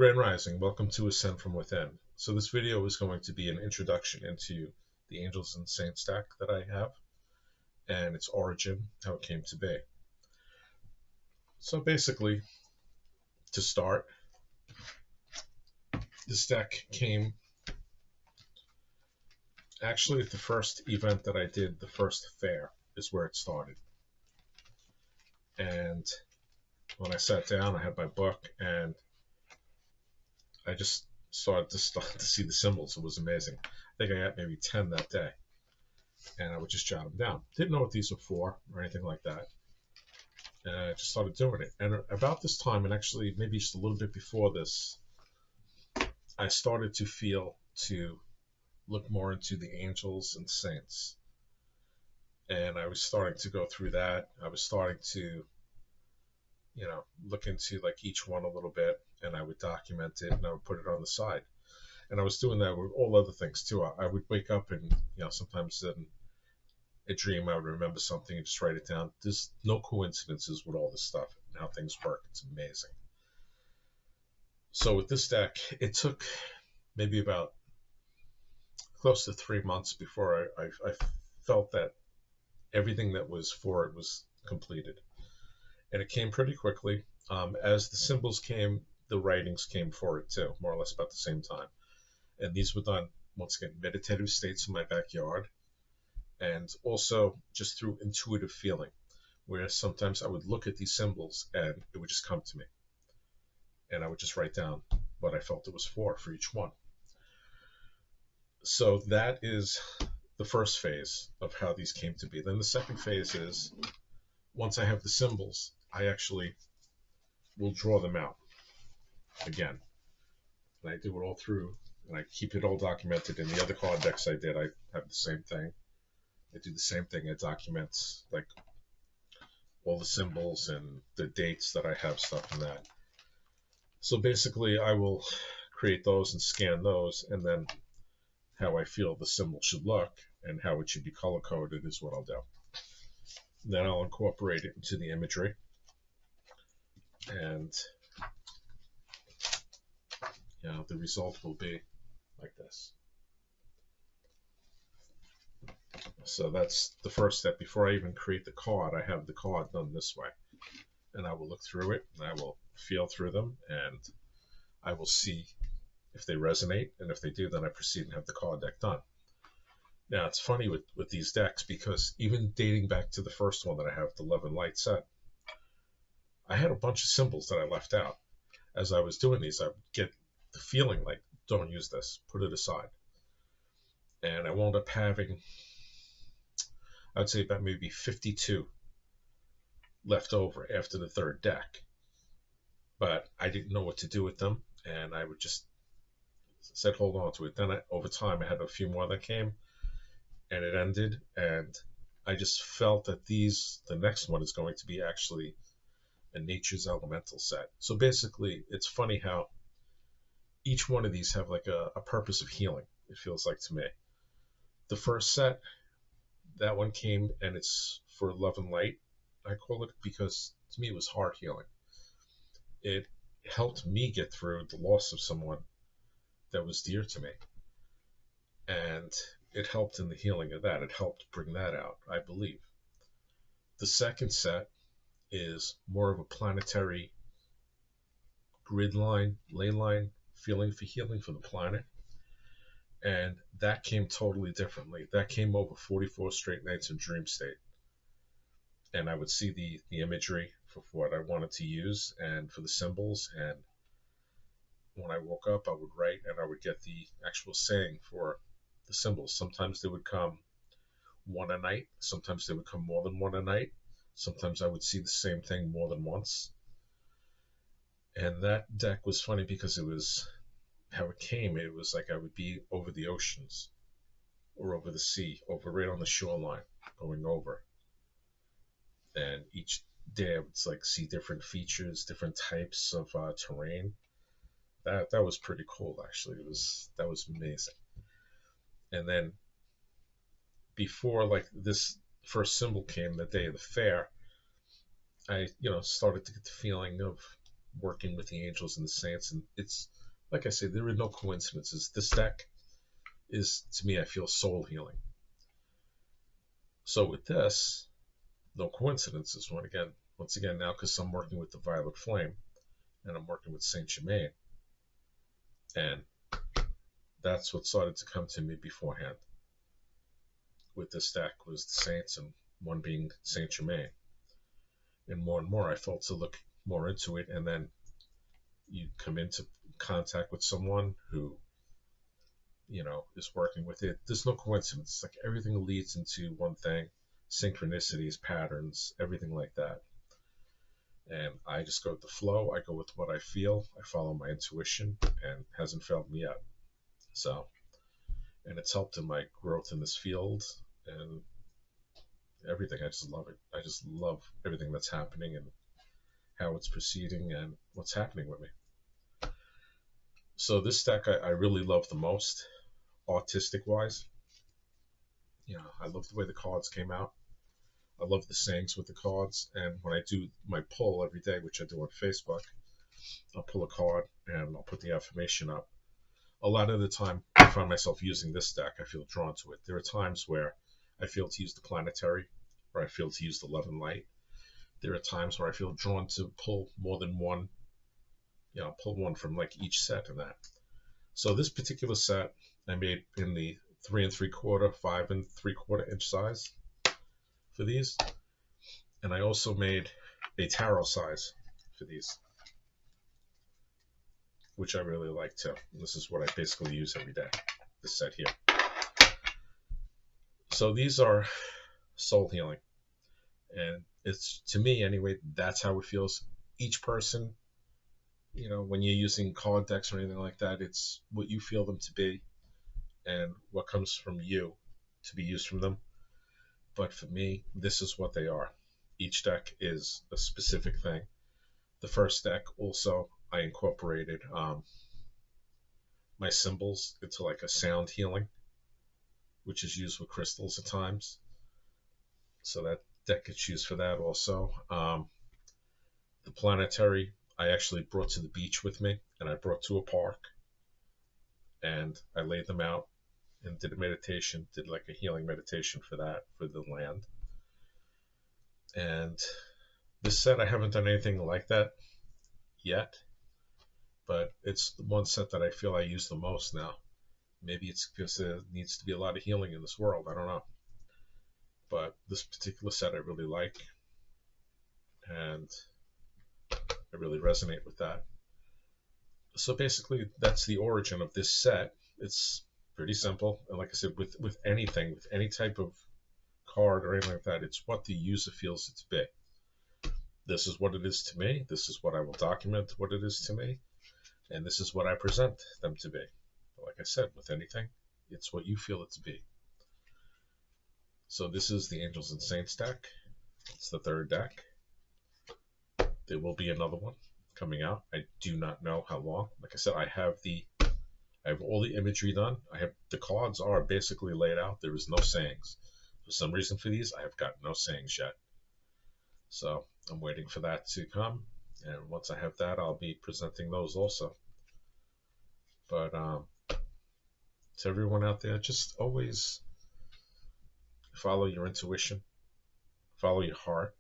Grand Rising, welcome to Ascend from Within. So this video is going to be an introduction into the Angels and Saints deck that I have and its origin, how it came to be. So basically, to start, this deck came actually at the first event that I did, the first fair is where it started. And when I sat down, I had my book and I just started to see the symbols. It was amazing. I think I got maybe 10 that day. And I would just jot them down. Didn't know what these were for or anything like that. And I just started doing it. And about this time, and actually maybe just a little bit before this, I started to look more into the angels and saints. And I was starting to go through that. I was starting to, look into like each one a little bit, and I would document it and I would put it on the side. And I was doing that with all other things too. I would wake up and, sometimes in a dream I would remember something and just write it down. There's no coincidences with all this stuff and how things work. It's amazing. So with this deck, it took maybe about close to 3 months before I felt that everything that was for it was completed. And it came pretty quickly. As the symbols came, the writings came for it too, more or less about the same time. And these were done, once again, meditative states in my backyard, and also just through intuitive feeling, where sometimes I would look at these symbols and it would just come to me. And I would just write down what I felt it was for each one. So that is the first phase of how these came to be. Then the second phase is, once I have the symbols, I actually will draw them out again. And I do it all through, and I keep it all documented. In the other card decks I did, I have the same thing. I do the same thing. I document like all the symbols and the dates that I have, stuff in that. So basically I will create those and scan those, and then how I feel the symbol should look and how it should be color coded is what I'll do. Then I'll incorporate it into the imagery, and the result will be like this. So that's the first step. Before I even create the card, I have the card done this way, and I will look through it and I will feel through them, and I will see if they resonate, and if they do, then I proceed and have the card deck done. Now it's funny with these decks, because even dating back to the first one that I have, the Love and Light set, I had a bunch of symbols that I left out. As I was doing these, I would get the feeling like, don't use this, put it aside. And I wound up having, I'd say about maybe 52 left over after the third deck. But I didn't know what to do with them, and I would just said hold on to it. Then over time I had a few more that came, and it ended, and I just felt that the next one is going to be actually a Nature's Elemental set. So basically, it's funny how each one of these have like a purpose of healing, it feels like to me. The first set, that one came, and it's for Love and Light, I call it, because to me it was heart healing. It helped me get through the loss of someone that was dear to me, and it helped in the healing of that. It helped bring that out, I believe. The second set is more of a planetary grid line, ley line, feeling for healing for the planet, and that came totally differently. That came over 44 straight nights of dream state, and I would see the imagery for what I wanted to use and for the symbols, and when I woke up I would write, and I would get the actual saying for the symbols. Sometimes they would come one a night, sometimes they would come more than one a night, sometimes I would see the same thing more than once. And that deck was funny because it was how it came. It was like I would be over the oceans or over the sea, over right on the shoreline, going over, and each day I would like see different features, different types of terrain. That was pretty cool, actually. That was amazing. And then before like this first symbol came, the day of the fair, I started to get the feeling of working with the angels and the saints. And it's, like I say, there are no coincidences. This deck is, to me, I feel soul healing. So with this, no coincidences. Once again, now because I'm working with the Violet Flame and I'm working with Saint Germain, and that's what started to come to me beforehand with this deck was the Saints, and one being Saint Germain. And more I felt to look more into it, and then you come into contact with someone who, is working with it. There's no coincidence. It's like everything leads into one thing, synchronicities, patterns, everything like that. And I just go with the flow. I go with what I feel. I follow my intuition, and hasn't failed me yet. So, and it's helped in my growth in this field and everything. I just love it. I just love everything that's happening and how it's proceeding and what's happening with me. So this deck I really love the most, artistic wise. I love the way the cards came out. I love the sayings with the cards, and when I do my pull every day, which I do on Facebook, I'll pull a card and I'll put the affirmation up. A lot of the time, I find myself using this deck. I feel drawn to it. There are times where I feel to use the planetary, or I feel to use the love and light. There are times where I feel drawn to pull more than one. Pull one from like each set of that. So this particular set I made in the 3 3/4, 5 3/4 inch size for these, and I also made a tarot size for these, which I really like too. And this is what I basically use every day, this set here. So these are soul healing, and it's, to me anyway, that's how it feels. Each person, when you're using card decks or anything like that, it's what you feel them to be and what comes from you to be used from them. But for me, this is what they are. Each deck is a specific thing. The first deck also, I incorporated my symbols into like a sound healing, which is used with crystals at times. So that deck gets used for that also. The planetary, I actually brought to the beach with me, and I brought to a park, and I laid them out and did a meditation, did like a healing meditation for that, for the land. And this set, I haven't done anything like that yet, but it's the one set that I feel I use the most now. Maybe it's because there needs to be a lot of healing in this world. I don't know. But this particular set I really like, and I really resonate with that. So basically, that's the origin of this set. It's pretty simple. And like I said, with anything, with any type of card or anything like that, it's what the user feels it to be. This is what it is to me. This is what I will document what it is to me. And this is what I present them to be. But like I said, with anything, it's what you feel it to be. So this is the Angels and Saints deck. It's the third deck. There will be another one coming out. I do not know how long. Like I said, I have all the imagery done. The cards are basically laid out. There is no sayings. For some reason for these, I have got no sayings yet. So I'm waiting for that to come. And once I have that, I'll be presenting those also. But to everyone out there, just always follow your intuition. Follow your heart.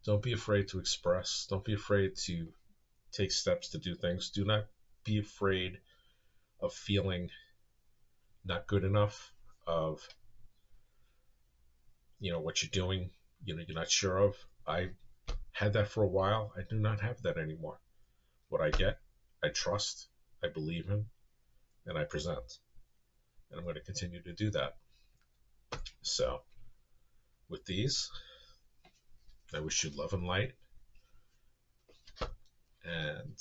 Don't be afraid to express. Don't be afraid to take steps to do things. Do not be afraid of feeling not good enough, of what you're doing, you're not sure of. I had that for a while. I do not have that anymore. What I get, I trust, I believe in, and I present. And I'm going to continue to do that. So with these, I wish you love and light, and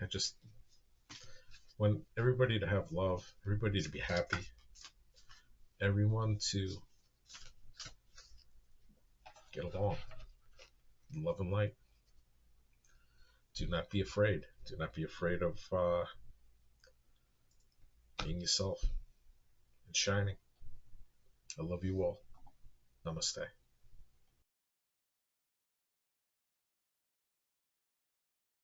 I just want everybody to have love, everybody to be happy, everyone to get along. Love and light. Do not be afraid. Do not be afraid of being yourself and shining. I love you all. Namaste.